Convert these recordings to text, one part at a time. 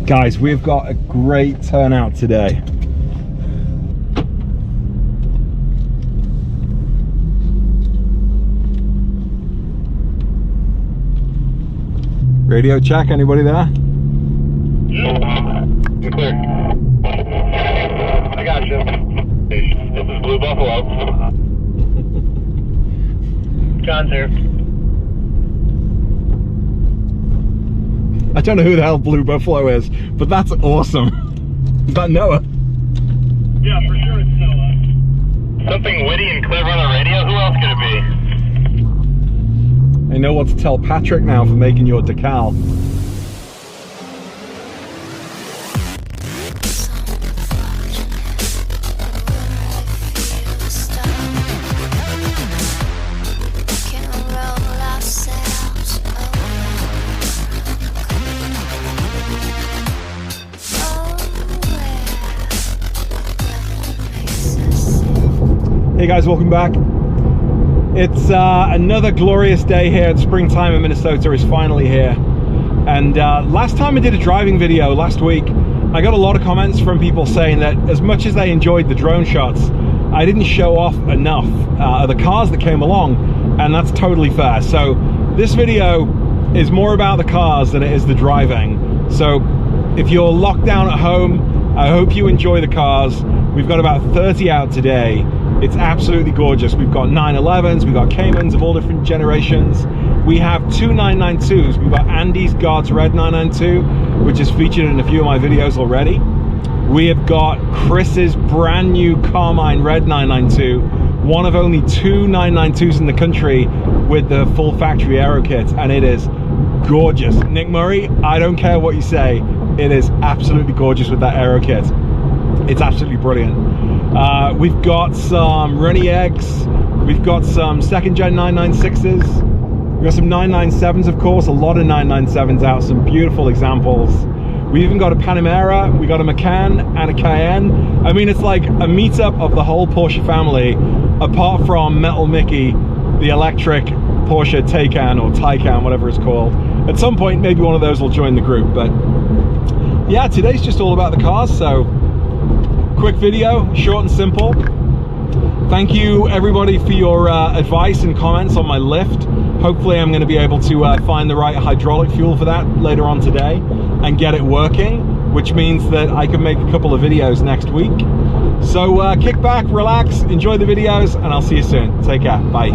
Guys, we've got a great turnout today. Radio check, anybody there? Yeah, you're clear. I got you. This is Blue Buffalo. John's here. I don't know who the hell Blue Buffalo is, but that's awesome. Is that Noah? Yeah, for sure it's Noah. Something witty and clever on the radio? Who else could it be? I know what to tell Patrick now for making your decal. Hey guys, welcome back. It's another glorious day here. Springtime in Minnesota is finally here. And last time I did a driving video last week, I got a lot of comments from people saying that as much as they enjoyed the drone shots, I didn't show off enough of the cars that came along, and that's totally fair. So this video is more about the cars than it is the driving. So if you're locked down at home, I hope you enjoy the cars. We've got about 30 out today. It's absolutely gorgeous. We've got 911s, we've got Caymans of all different generations. We have two 992s. We've got Andy's God's Red 992, which is featured in a few of my videos already. We have got Chris's brand new Carmine Red 992, one of only two 992s in the country with the full factory aero kit, and it is gorgeous. Nick Murray, I don't care what you say, it is absolutely gorgeous with that aero kit. It's absolutely brilliant. We've got some Runny Eggs, we've got some second gen 996s, we've got some 997s, of course, a lot of 997s out, some beautiful examples. We even got a Panamera, we got a Macan and a Cayenne. I mean, it's like a meetup of the whole Porsche family, apart from Metal Mickey, the electric Porsche Taycan or Taycan, whatever it's called. At some point, maybe one of those will join the group, but yeah, today's just all about the cars, so quick video, short and simple. Thank you everybody for your advice and comments on my lift. Hopefully I'm going to be able to find the right hydraulic fuel for that later on today and get it working, which means that I can make a couple of videos next week. So kick back, relax, enjoy the videos, and I'll see you soon. Take care, bye.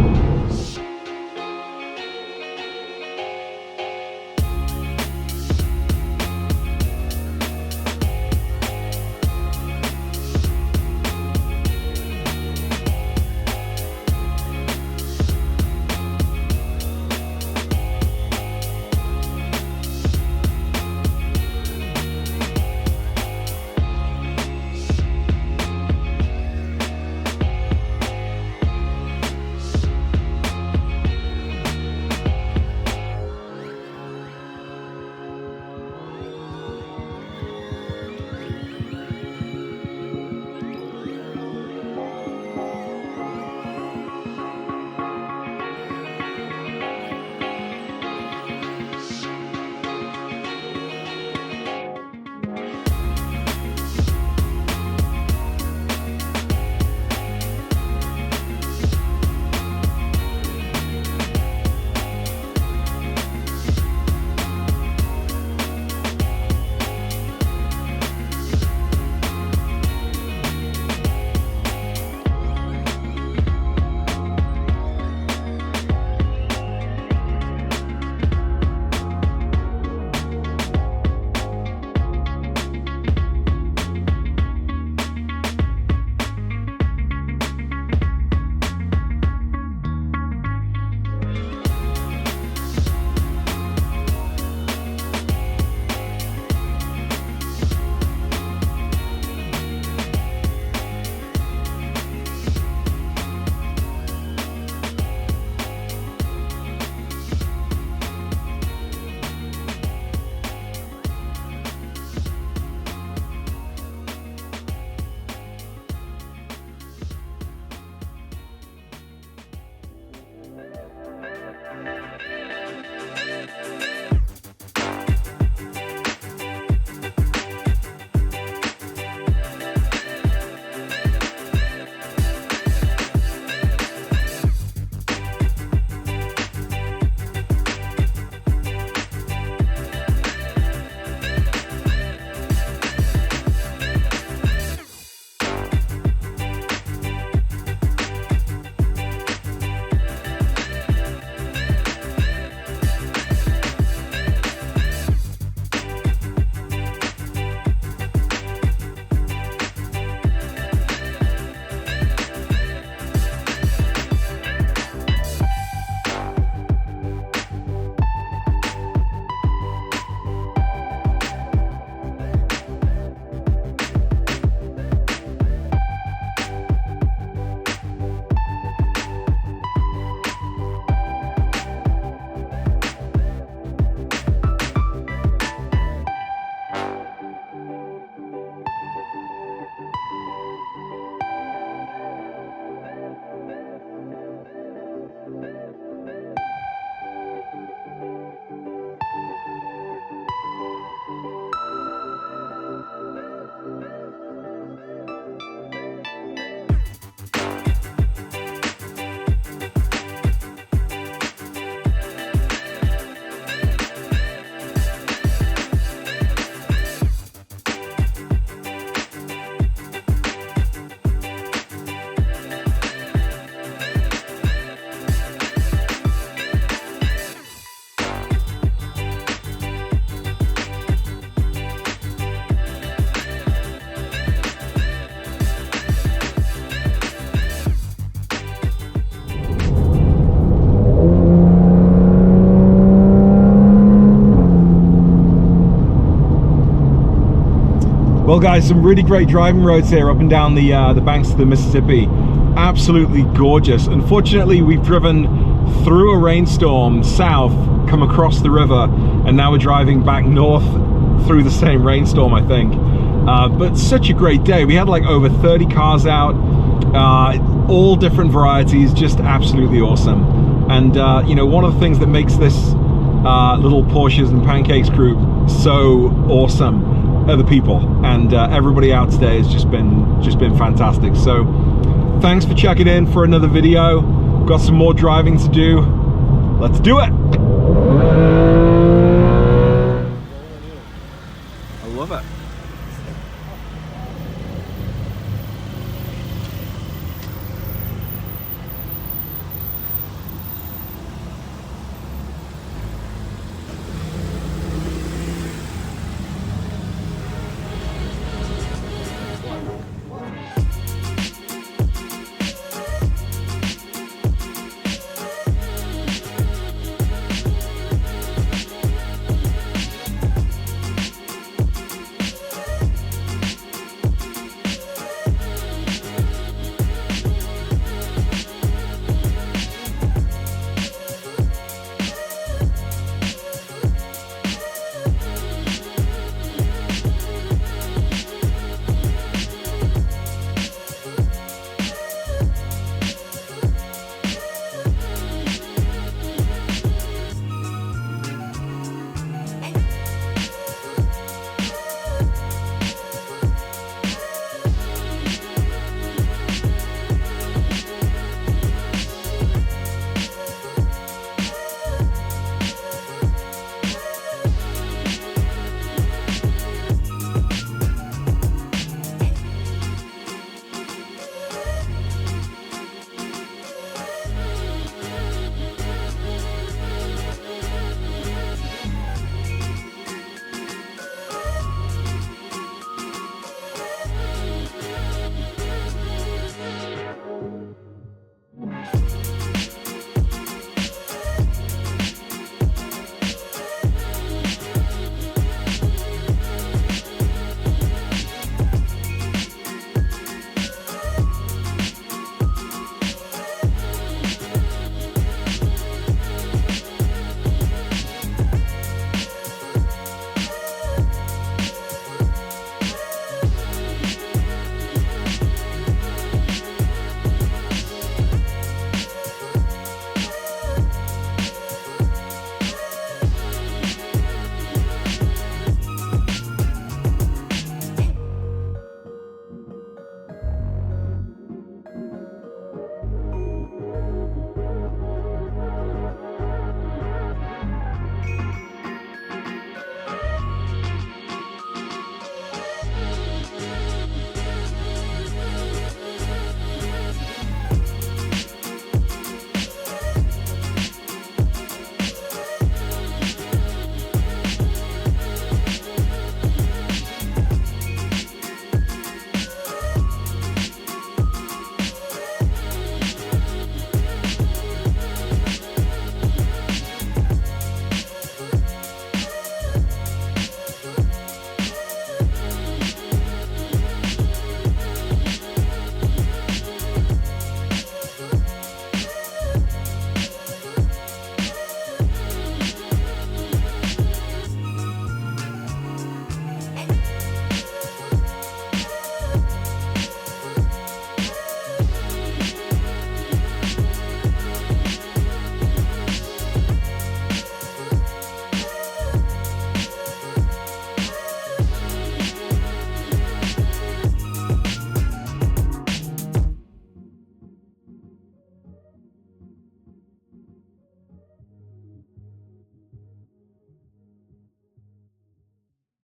Well guys, some really great driving roads here up and down the banks of the Mississippi. Absolutely gorgeous. Unfortunately, we've driven through a rainstorm south, come across the river, and now we're driving back north through the same rainstorm, I think. But such a great day. We had like over 30 cars out, all different varieties, just absolutely awesome. And you know, one of the things that makes this little Porsches and Pancakes group so awesome are the people, and everybody out today has just been fantastic. So thanks for checking in for another video. Got some more driving to do. Let's do it. I love it.